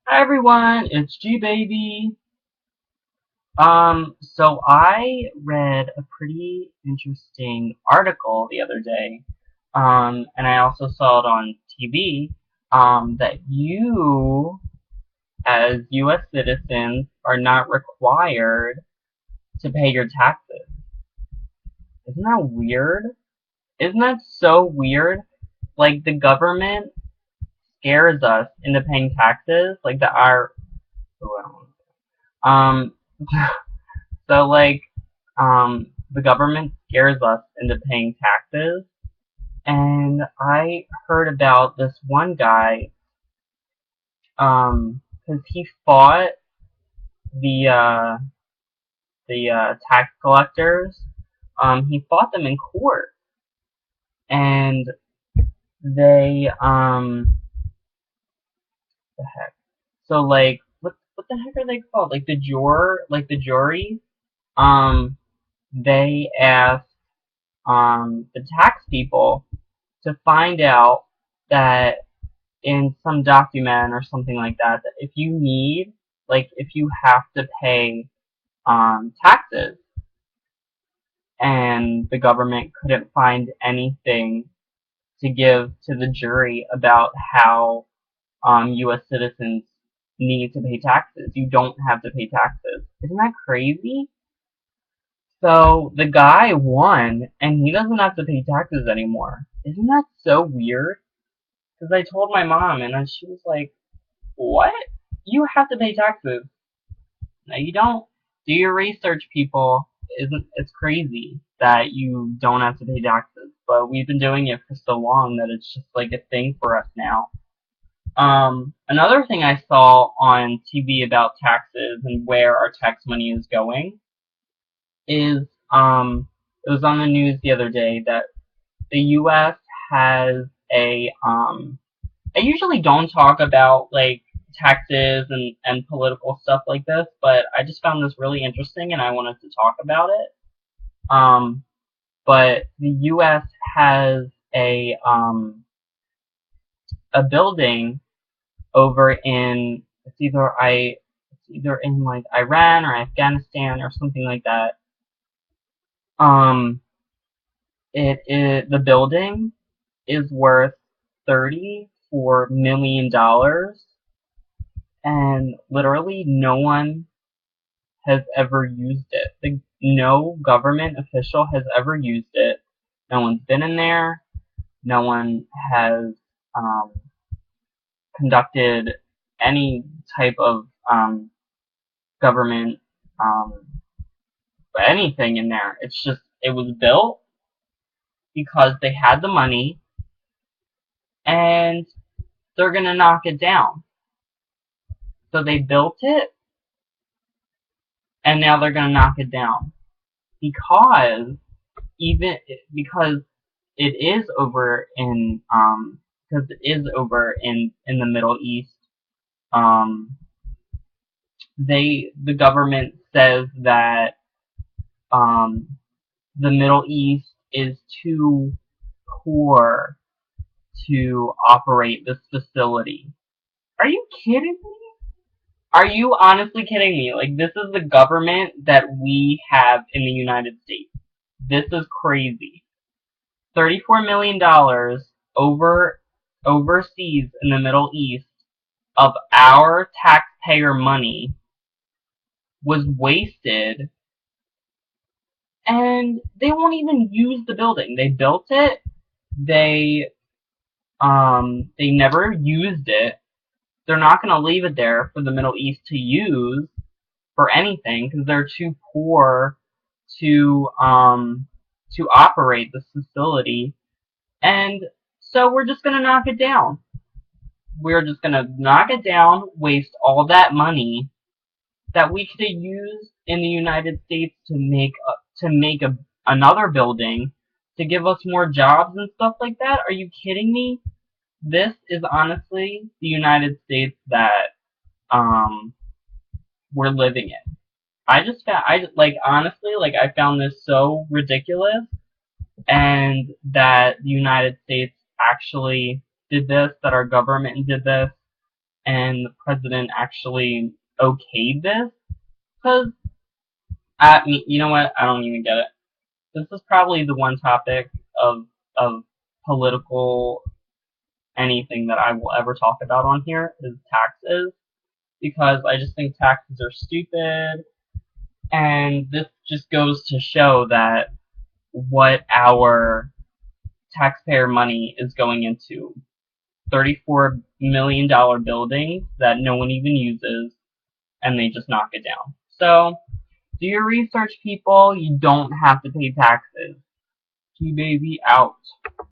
Hi everyone, it's G Baby. So I read a pretty interesting article the other day, and I also saw it on TV, that you, as U.S. citizens, are not required to pay your taxes. Isn't that weird? Isn't that so weird? Like the government scares us into paying taxes, like the our, um, So like, the government scares us into paying taxes, and I heard about this one guy, 'cause he fought the tax collectors. He fought them in court, and they the heck. So like, what the heck are they called? Like the jury. Um, they asked the tax people to find out that in some document or something like that, that if you need, like if you have to pay taxes, and the government couldn't find anything to give to the jury about how U.S. citizens need to pay taxes. You don't have to pay taxes. Isn't that crazy? So the guy won, and he doesn't have to pay taxes anymore. Isn't that so weird? Because I told my mom, and then she was like, "What? You have to pay taxes?" No, you don't. Do your research, people. Isn't it's crazy that you don't have to pay taxes? But we've been doing it for so long that it's just like a thing for us now. Another thing I saw on TV about taxes and where our tax money is going is it was on the news the other day that the U.S. has a I usually don't talk about like taxes and political stuff like this, but I just found this really interesting and I wanted to talk about it. Um, but the U.S. has a building over in it's either in like Iran or Afghanistan or something like that. Um, the building is worth $34 million, and literally no one has ever used it. No government official has ever used it. No one's been in there. No one has um, conducted any type of government um, anything in there. It's just it was built because they had the money and they're gonna knock it down. So they built it and now they're gonna knock it down because even because it is over in because it is over in the Middle East. Um, the government says that um, the Middle East is too poor to operate this facility. Are you kidding me? Are you honestly kidding me? Like this is the government that we have in the United States. This is crazy. $34 million over overseas in the Middle East of our taxpayer money was wasted, and they won't even use the building. They built it, they never used it. They're not going to leave it there for the Middle East to use for anything because they're too poor to operate this facility. And so we're just going to knock it down. We're just going to knock it down, waste all that money that we could have used in the United States to make another building to give us more jobs and stuff like that. Are you kidding me? This is honestly the United States that um we're living in. I just like honestly like I found this so ridiculous, and that the United States actually did this, that our government did this, and the president actually okayed this, because, you know what, I don't even get it. This is probably the one topic of political anything that I will ever talk about on here is taxes, because I just think taxes are stupid, and this just goes to show that what our taxpayer money is going into. $34 million buildings that no one even uses, and they just knock it down. So, do your research, people. You don't have to pay taxes. G-Baby out.